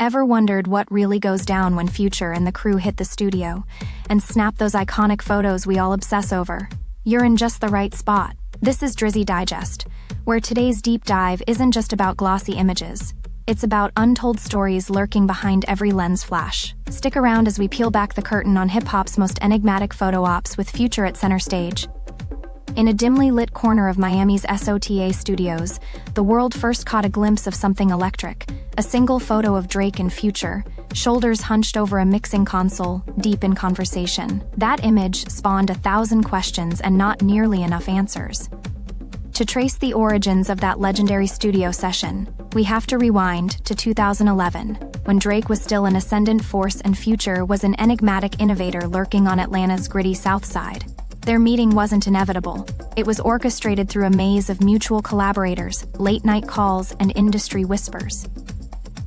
Ever wondered what really goes down when Future and the crew hit the studio and snap those iconic photos we all obsess over? You're in just the right spot. This is Drizzy Digest, where today's deep dive isn't just about glossy images. It's about untold stories lurking behind every lens flash. Stick around as we peel back the curtain on hip-hop's most enigmatic photo ops with Future at center stage. In a dimly lit corner of Miami's SOTA studios, the world first caught a glimpse of something electric. A single photo of Drake and Future, shoulders hunched over a mixing console, deep in conversation. That image spawned 1,000 questions and not nearly enough answers. To trace the origins of that legendary studio session, we have to rewind to 2011, when Drake was still an ascendant force and Future was an enigmatic innovator lurking on Atlanta's gritty South Side. Their meeting wasn't inevitable. It was orchestrated through a maze of mutual collaborators, late-night calls, and industry whispers.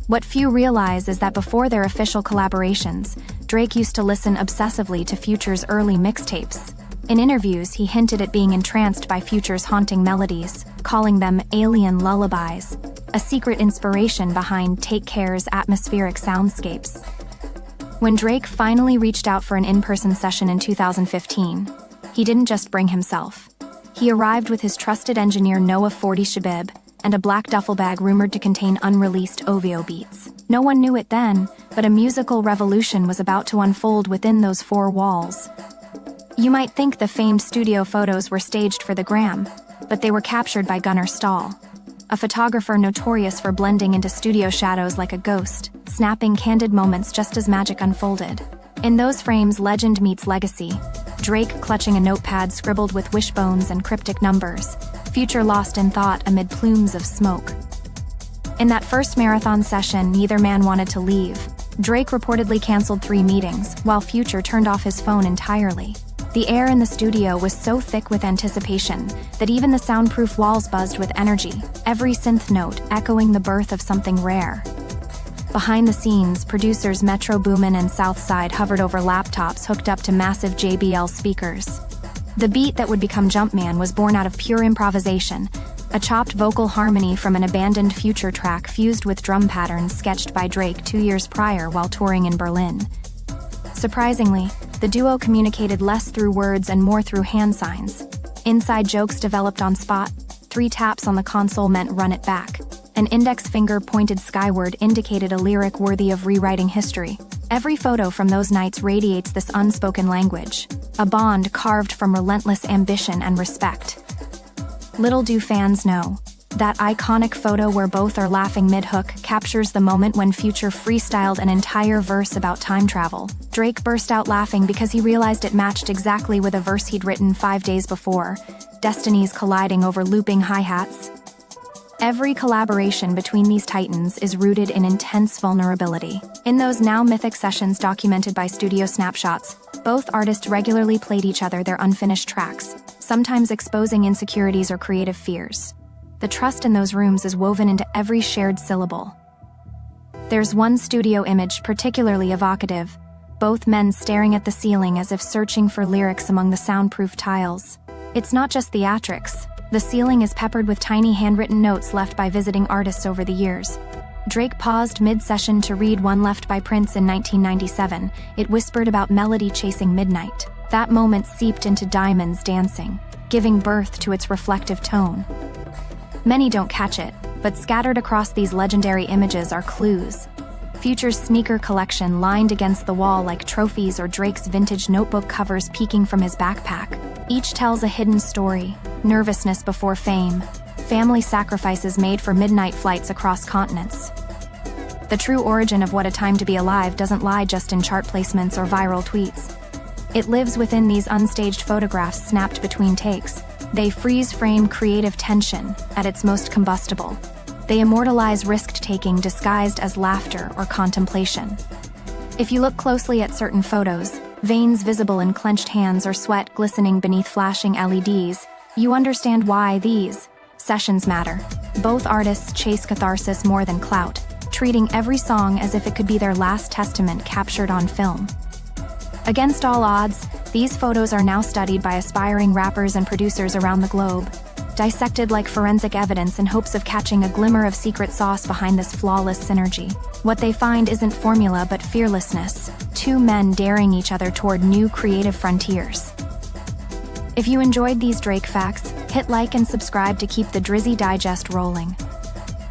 What few realize is that before their official collaborations, Drake used to listen obsessively to Future's early mixtapes. In interviews, he hinted at being entranced by Future's haunting melodies, calling them alien lullabies, a secret inspiration behind Take Care's atmospheric soundscapes. When Drake finally reached out for an in-person session in 2015, he didn't just bring himself. He arrived with his trusted engineer Noah 40 Shabib and a black duffel bag rumored to contain unreleased OVO beats. No one knew it then, but a musical revolution was about to unfold within those four walls. You might think the famed studio photos were staged for the gram, but they were captured by Gunnar Stahl, a photographer notorious for blending into studio shadows like a ghost, snapping candid moments just as magic unfolded. In those frames, legend meets legacy. Drake clutching a notepad scribbled with wishbones and cryptic numbers, Future lost in thought amid plumes of smoke. In that first marathon session, neither man wanted to leave. Drake reportedly canceled 3 meetings, while Future turned off his phone entirely. The air in the studio was so thick with anticipation that even the soundproof walls buzzed with energy, every synth note echoing the birth of something rare. Behind the scenes, producers Metro Boomin and Southside hovered over laptops hooked up to massive JBL speakers. The beat that would become Jumpman was born out of pure improvisation, a chopped vocal harmony from an abandoned Future track fused with drum patterns sketched by Drake 2 years prior while touring in Berlin. Surprisingly, the duo communicated less through words and more through hand signs. Inside jokes developed on spot, 3 taps on the console meant run it back. An index finger pointed skyward indicated a lyric worthy of rewriting history. Every photo from those nights radiates this unspoken language, a bond carved from relentless ambition and respect. Little do fans know, that iconic photo where both are laughing mid-hook captures the moment when Future freestyled an entire verse about time travel. Drake burst out laughing because he realized it matched exactly with a verse he'd written 5 days before, destinies colliding over looping hi-hats. Every collaboration between these titans is rooted in intense vulnerability. In those now mythic sessions documented by Studio Snapshots, both artists regularly played each other their unfinished tracks, sometimes exposing insecurities or creative fears. The trust in those rooms is woven into every shared syllable. There's one studio image particularly evocative, both men staring at the ceiling as if searching for lyrics among the soundproof tiles. It's not just theatrics. The ceiling is peppered with tiny handwritten notes left by visiting artists over the years. Drake paused mid-session to read one left by Prince in 1997. It whispered about melody chasing midnight. That moment seeped into Diamonds Dancing, giving birth to its reflective tone. Many don't catch it, but scattered across these legendary images are clues. Future's sneaker collection lined against the wall like trophies or Drake's vintage notebook covers peeking from his backpack. Each tells a hidden story, nervousness before fame, family sacrifices made for midnight flights across continents. The true origin of What a Time to Be Alive doesn't lie just in chart placements or viral tweets. It lives within these unstaged photographs snapped between takes. They freeze-frame creative tension at its most combustible. They immortalize risk-taking disguised as laughter or contemplation. If you look closely at certain photos, veins visible in clenched hands or sweat glistening beneath flashing LEDs, you understand why these sessions matter. Both artists chase catharsis more than clout, treating every song as if it could be their last testament captured on film. Against all odds, these photos are now studied by aspiring rappers and producers around the globe. dissected like forensic evidence in hopes of catching a glimmer of secret sauce behind this flawless synergy. What they find isn't formula but fearlessness, two men daring each other toward new creative frontiers. If you enjoyed these Drake facts, hit like and subscribe to keep the Drizzy Digest rolling.